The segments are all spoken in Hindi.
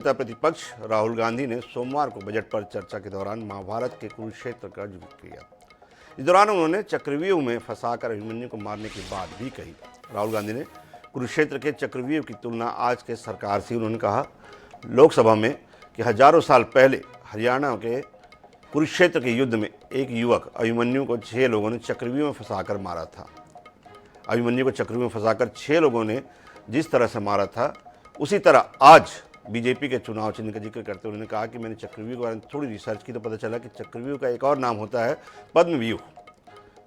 नेता प्रतिपक्ष राहुल गांधी ने सोमवार को बजट पर चर्चा के दौरान महाभारत के कुरुक्षेत्र का जिक्र किया। इस दौरान उन्होंने चक्रव्यूह में फंसाकर अभिमन्यु को मारने की बात भी कही। राहुल गांधी ने कुरुक्षेत्र के चक्रव्यूह की तुलना आज के सरकार से उन्होंने कहा लोकसभा में कि हजारों साल पहले हरियाणा के कुरुक्षेत्र के युद्ध में एक युवक अभिमन्यु को 6 लोगों ने चक्रव्यूह में फंसाकर मारा था। अभिमन्यु को चक्रव्यूह में फंसाकर 6 लोगों ने जिस तरह से मारा था, उसी तरह आज बीजेपी के चुनाव चिन्ह का जिक्र करते हुए उन्होंने कहा कि मैंने चक्रव्यूह के बारे में थोड़ी रिसर्च की तो पता चला कि चक्रव्यूह का एक और नाम होता है पद्मव्यूह।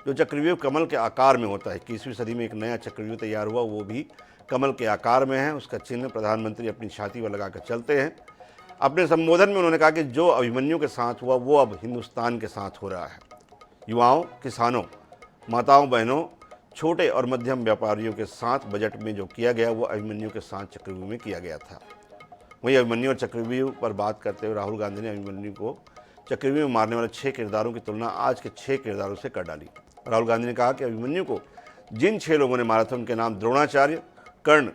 जो चक्रव्यूह कमल के आकार में होता है। 21वीं सदी में एक नया चक्रव्यूह तैयार हुआ, वो भी कमल के आकार में है। उसका चिन्ह प्रधानमंत्री अपनी छाती पर लगाकर चलते हैं। अपने संबोधन में उन्होंने कहा कि जो अभिमन्यु के साथ हुआ वो अब हिंदुस्तान के साथ हो रहा है। युवाओं, किसानों, माताओं, बहनों, छोटे और मध्यम व्यापारियों के साथ बजट में जो किया गया वो अभिमन्यु के साथ चक्रव्यूह में किया गया था। वहीं अभिमन्यु और चक्रव्यूह पर बात करते हुए राहुल गांधी ने अभिमन्यु को चक्रव्यूह में मारने वाले 6 किरदारों की तुलना आज के 6 किरदारों से कर डाली। राहुल गांधी ने कहा कि अभिमन्यु को जिन 6 लोगों ने मारा था उनके नाम द्रोणाचार्य, कर्ण,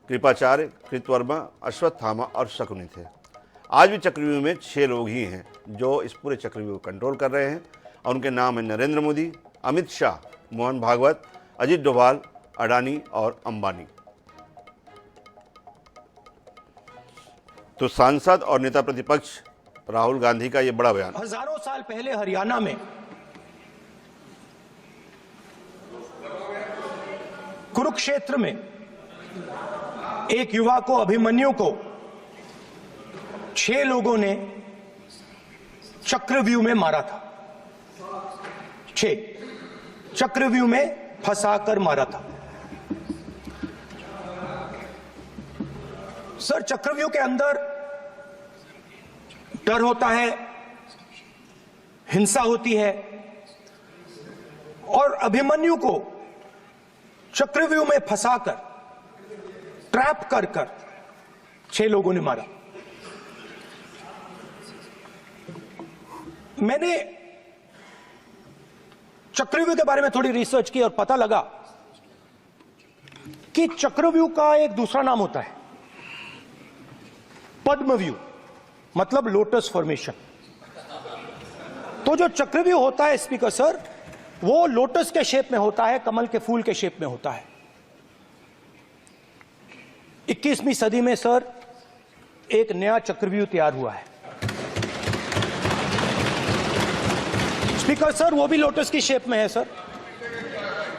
कृपाचार्य, कृतवर्मा, अश्वत्थामा और शकुनि थे। आज भी चक्रव्यूह में 6 लोग ही हैं जो इस पूरे चक्रव्यूह को कंट्रोल कर रहे हैं और उनके नाम हैं नरेंद्र मोदी, अमित शाह, मोहन भागवत, अजित डोभाल, अडानी और अंबानी। तो सांसद और नेता प्रतिपक्ष राहुल गांधी का ये बड़ा बयान। हजारों साल पहले हरियाणा में कुरुक्षेत्र में एक युवा को अभिमन्यु को 6 लोगों ने चक्रव्यूह में मारा था। 6 चक्रव्यूह में फंसाकर मारा था। सर, चक्रव्यूह के अंदर डर होता है, हिंसा होती है और अभिमन्यु को चक्रव्यूह में फंसाकर ट्रैप कर 6 लोगों ने मारा। मैंने चक्रव्यूह के बारे में थोड़ी रिसर्च की और पता लगा कि चक्रव्यूह का एक दूसरा नाम होता है पद्मव्यूह, मतलब लोटस फॉर्मेशन। तो जो चक्रव्यूह होता है स्पीकर सर, वो लोटस के शेप में होता है, कमल के फूल के शेप में होता है। 21वीं सदी में सर एक नया चक्रव्यूह तैयार हुआ है स्पीकर सर, वो भी लोटस की शेप में है सर,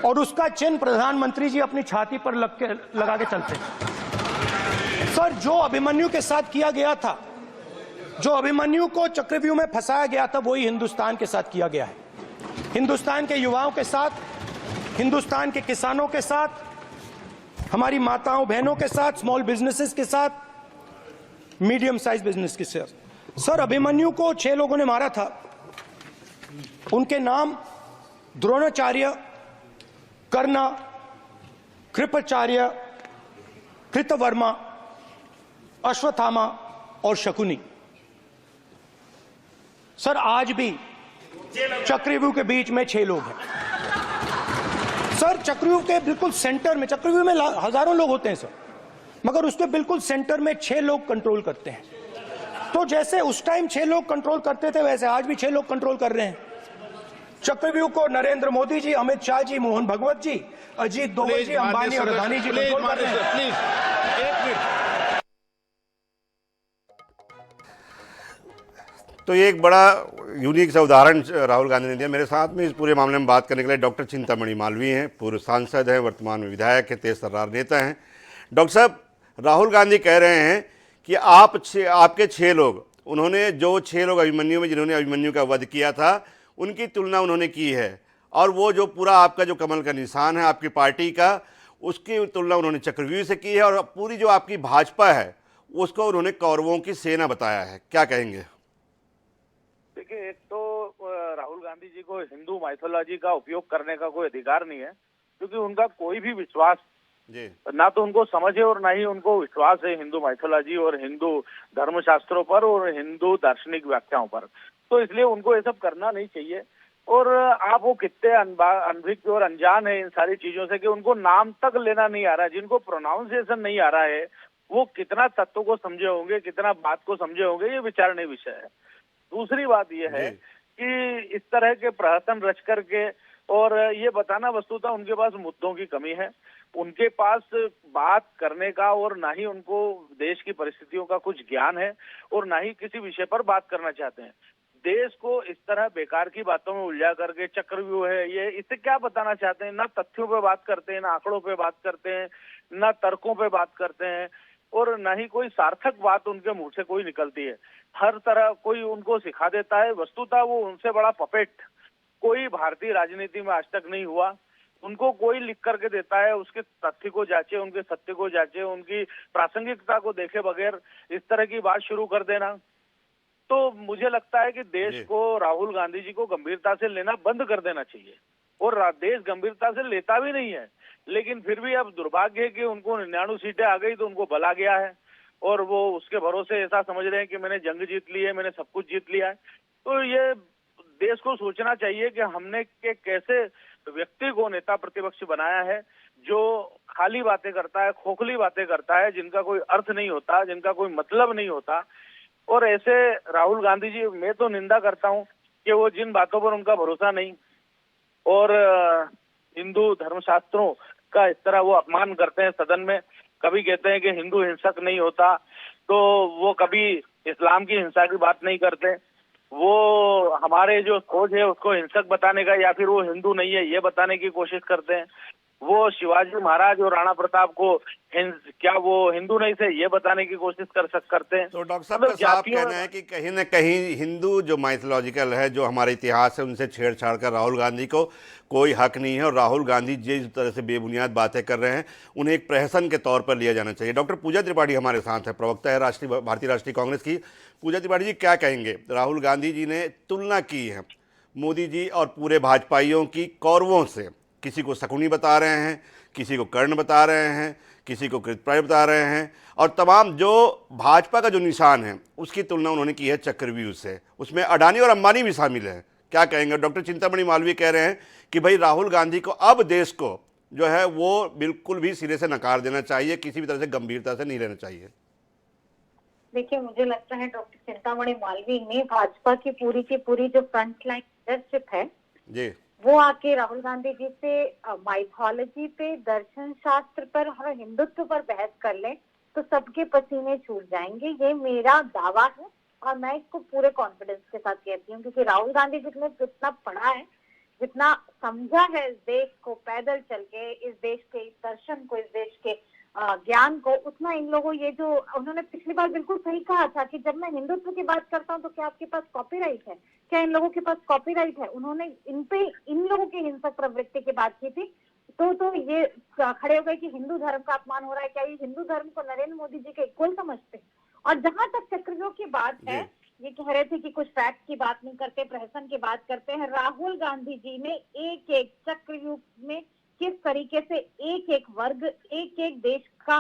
और उसका चिन्ह प्रधानमंत्री जी अपनी छाती पर लगा के चलते हैं। सर, जो अभिमन्यु के साथ किया गया था, जो अभिमन्यु को चक्रव्यूह में फंसाया गया था, वही हिंदुस्तान के साथ किया गया है। हिंदुस्तान के युवाओं के साथ, हिंदुस्तान के किसानों के साथ, हमारी माताओं बहनों के साथ, स्मॉल बिजनेसेस के साथ, मीडियम साइज बिजनेस के साथ। सर, अभिमन्यु को 6 लोगों ने मारा था। उनके नाम द्रोणाचार्य, कर्ण, कृपाचार्य, कृतवर्मा, अश्वत्थामा और शकुनि। सर, आज भी चक्रव्यूह के बीच में 6 लोग हैं। सर, चक्रव्यूह के बिल्कुल सेंटर में, चक्रव्यूह में हजारों लोग होते हैं सर, मगर उसके बिल्कुल सेंटर में 6 लोग कंट्रोल करते हैं। तो जैसे उस टाइम 6 लोग कंट्रोल करते थे, वैसे आज भी 6 लोग कंट्रोल कर रहे हैं। चक्रव्यूह को नरेंद्र मोदी जी, अमित शाह जी, मोहन भागवत जी, अजीत डोभाल जी, अंबानी और अडानी जी कंट्रोल कर रहे हैं। प्लीज एक मिनट। तो ये एक बड़ा यूनिक सा उदाहरण राहुल गांधी ने दिया। मेरे साथ में इस पूरे मामले में बात करने के लिए डॉक्टर चिंतामणि मालवीय हैं, पूर्व सांसद हैं, वर्तमान में विधायक हैं, तेज तर्रार नेता हैं। डॉक्टर साहब, राहुल गांधी कह रहे हैं कि आपके 6 लोग, उन्होंने जो 6 लोग अभिमन्यु में जिन्होंने अभिमन्यु का वध किया था, उनकी तुलना उन्होंने की है, और वो जो पूरा आपका जो कमल का निशान है आपकी पार्टी का, उसकी तुलना उन्होंने चक्रव्यूह से की है, और पूरी जो आपकी भाजपा है उसको उन्होंने कौरवों की सेना बताया है। क्या कहेंगे? देखिए, एक तो राहुल गांधी जी को हिंदू माइथोलॉजी का उपयोग करने का कोई अधिकार नहीं है, क्योंकि उनका कोई भी विश्वास जी, ना तो उनको समझ है और ना ही उनको विश्वास है हिंदू माइथोलॉजी और हिंदू धर्मशास्त्रों पर और हिंदू दार्शनिक व्याख्याओं पर। तो इसलिए उनको ये सब करना नहीं चाहिए। और आप वो कितने अनभिज्ञ और अनजान है इन सारी चीजों से कि उनको नाम तक लेना नहीं आ रहा है। जिनको प्रोनाउंसिएशन नहीं आ रहा है वो कितना तत्व को समझे होंगे, कितना बात को समझे होंगे, ये विचारने विषय है। दूसरी बात ये है कि इस तरह के प्रहसन रच करके और ये बताना वस्तुतः उनके पास मुद्दों की कमी है, उनके पास बात करने का और ना ही उनको देश की परिस्थितियों का कुछ ज्ञान है और ना ही किसी विषय पर बात करना चाहते हैं। देश को इस तरह बेकार की बातों में उलझा करके चक्रव्यूह है ये, इससे क्या बताना चाहते हैं? ना तथ्यों पे बात करते हैं, ना आंकड़ों पे बात करते हैं, ना तर्कों पे बात करते हैं और ना ही कोई सार्थक बात उनके मुंह से कोई निकलती है। हर तरह कोई उनको सिखा देता है। वस्तुतः वो उनसे बड़ा पपेट कोई भारतीय राजनीति में आज तक नहीं हुआ। उनको कोई लिख करके देता है, उसके तथ्य को जांचे, उनके सत्य को जांचे, उनकी प्रासंगिकता को देखे बगैर इस तरह की बात शुरू कर देना, तो मुझे लगता है कि देश को, राहुल गांधी जी को गंभीरता से लेना बंद कर देना चाहिए और देश गंभीरता से लेता भी नहीं है। लेकिन फिर भी अब दुर्भाग्य है कि उनको 99 सीटें आ गई तो उनको भला गया है और वो उसके भरोसे ऐसा समझ रहे हैं कि मैंने जंग जीत ली है, मैंने सब कुछ जीत लिया है। तो ये देश को सोचना चाहिए कि हमने के कैसे व्यक्ति को नेता प्रतिपक्ष बनाया है जो खाली बातें करता है, खोखली बातें करता है, जिनका कोई अर्थ नहीं होता, जिनका कोई मतलब नहीं होता। और ऐसे राहुल गांधी जी, मैं तो निंदा करता हूं कि वो जिन बातों पर उनका भरोसा नहीं और हिंदू धर्मशास्त्रों का इस तरह वो अपमान करते हैं सदन में, कभी कहते हैं कि हिंदू हिंसक नहीं होता, तो वो कभी इस्लाम की हिंसा की बात नहीं करते, वो हमारे जो खोज है उसको हिंसक बताने का या फिर वो हिंदू नहीं है ये बताने की कोशिश करते हैं। वो शिवाजी महाराज और राणा प्रताप को क्या वो हिंदू नहीं थे ये बताने की कोशिश करते हैं। तो डॉक्टर साहब का साफ कहना है कि कहीं ना कहीं हिंदू जो माइथोलॉजिकल है, जो हमारे इतिहास है, उनसे छेड़छाड़ कर राहुल गांधी को कोई हक नहीं है और राहुल गांधी जिस तरह से बेबुनियाद बातें कर रहे हैं उन्हें एक प्रहसन के तौर पर लिया जाना चाहिए। डॉक्टर पूजा त्रिपाठी हमारे साथ है, प्रवक्ता है भारतीय राष्ट्रीय कांग्रेस की। पूजा त्रिपाठी जी, क्या कहेंगे? राहुल गांधी जी ने तुलना की है मोदी जी और पूरे भाजपाइयों की कौरवों से। किसी को शकुनी बता रहे हैं, किसी को कर्ण बता रहे हैं, किसी को कृतप्राय बता रहे हैं और तमाम जो भाजपा का जो निशान है उसकी तुलना उन्होंने की है चक्रव्यूह से। उसमें अडानी और अंबानी भी शामिल है। क्या कहेंगे? डॉक्टर चिंतामणि मालवीय कह रहे हैं कि भाई राहुल गांधी को अब देश को जो है वो बिल्कुल भी सिरे से नकार देना चाहिए, किसी भी तरह से गंभीरता से नहीं लेना चाहिए। देखिए, मुझे लगता है डॉक्टर चिंतामणि मालवीय ने भाजपा की पूरी जो फ्रंट लाइन लीडरशिप है जी, वो आके राहुल गांधी जी से माइथोलॉजी पे, दर्शन शास्त्र पर और हिंदुत्व पर बहस कर ले तो सबके पसीने छूट जाएंगे। ये मेरा दावा है और मैं इसको पूरे कॉन्फिडेंस के साथ कहती हूँ, क्योंकि राहुल गांधी जी ने जितना पढ़ा है, जितना समझा है इस देश को पैदल चल के, इस देश के दर्शन को, इस देश के ज्ञान को, उतना इन लोगों, ये जो उन्होंने पिछली बार बिल्कुल सही कहा था कि जब मैं हिंदुत्व की बात करता हूँ तो क्या आपके पास कॉपीराइट है, क्या इन लोगों के पास कॉपीराइट है? उन्होंने इन लोगों की हिंसक प्रवृत्ति की बात की थी तो ये खड़े हो गए कि हिंदू धर्म का अपमान हो रहा है। क्या ये हिंदू धर्म को नरेंद्र मोदी जी के इक्वल समझते हैं? और जहां तक चक्रव्यूह की बात है, ये कह रहे थे कि कुछ फैक्ट की बात नहीं करते, प्रहसन की बात करते हैं। राहुल गांधी जी ने एक एक चक्रव्यूह में किस तरीके से एक एक वर्ग, एक देश का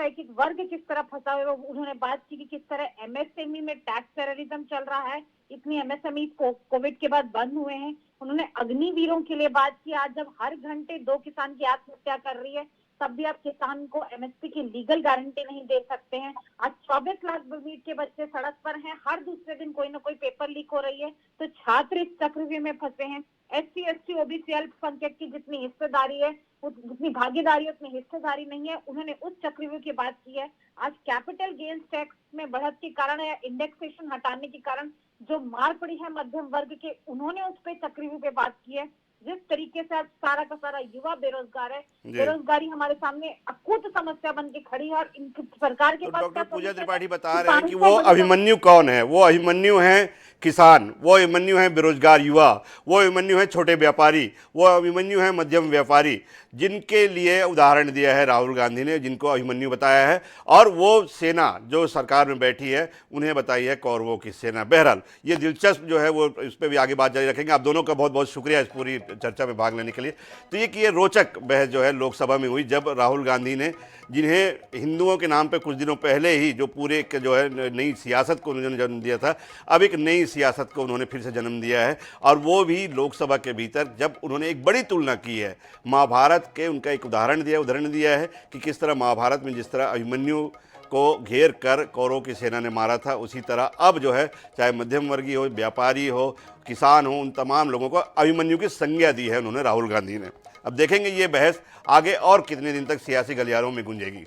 एक एक वर्ग किस तरह फंसा हुआ है। उन्होंने बात की कि किस तरह एमएसएमई में टैक्स टेररिज्म चल रहा है, इतनी एमएसएमई कोविड के बाद बंद हुए हैं। उन्होंने अग्निवीरों के लिए बात की। आज जब हर घंटे 2 किसान की आत्महत्या कर रही है तब भी आप किसान को एमएसपी की लीगल गारंटी नहीं दे सकते हैं। आज 24 लाख मीट के बच्चे सड़क पर हैं, हर दूसरे दिन कोई ना कोई पेपर लीक हो रही है। तो छात्र इस चक्रव्यूह में फंसे हैं। एससी एसटी ओबीसी अल्पसंख्यक की जितनी हिस्सेदारी है, जितनी भागीदारी, उतनी हिस्सेदारी नहीं है। उन्होंने उस चक्रव्यूह की बात की है। आज कैपिटल गेन्स टैक्स में बढ़त के कारण या इंडेक्सेशन हटाने के कारण जो मार पड़ी है मध्यम वर्ग के, उन्होंने उस पर चक्रव्यूह पे बात की है। जिस तरीके से आज सारा का सारा युवा बेरोजगार है, बेरोजगारी हमारे सामने अकूत समस्या बन के खड़ी है और इनकी सरकार के पास। डॉक्टर पूजा त्रिपाठी बता रहे हैं कि वो अभिमन्यु कौन है? वो अभिमन्यु है किसान, वो अभिमन्यु है बेरोजगार युवा, वो अभिमन्यु है छोटे व्यापारी, वो अभिमन्यु है मध्यम व्यापारी, जिनके लिए उदाहरण दिया है राहुल गांधी ने, जिनको अभिमन्यु बताया है। और वो सेना जो सरकार में बैठी है उन्हें बताई है कौरवों की सेना। बहरहाल ये दिलचस्प जो है वो, इस पर भी आगे बात जारी रखेंगे। आप दोनों का बहुत बहुत शुक्रिया इस पूरी चर्चा में भाग लेने के लिए। तो ये रोचक बहस जो है लोकसभा में हुई, जब राहुल गांधी ने, जिन्हें हिंदुओं के नाम पे कुछ दिनों पहले ही जो पूरे जो है नई सियासत को उन्होंने जन्म दिया था, अब एक नई सियासत को उन्होंने फिर से जन्म दिया है, और वो भी लोकसभा के भीतर, जब उन्होंने एक बड़ी तुलना की है महाभारत के। उनका एक उदाहरण दिया है कि किस तरह महाभारत में जिस तरह अभिमन्यु को घेर कर कौरवों की सेना ने मारा था, उसी तरह अब जो है चाहे मध्यम वर्गीय हो, व्यापारी हो, किसान हो, उन तमाम लोगों को अभिमन्यु की संज्ञा दी है उन्होंने, राहुल गांधी ने। अब देखेंगे ये बहस आगे और कितने दिन तक सियासी गलियारों में गूंजेगी।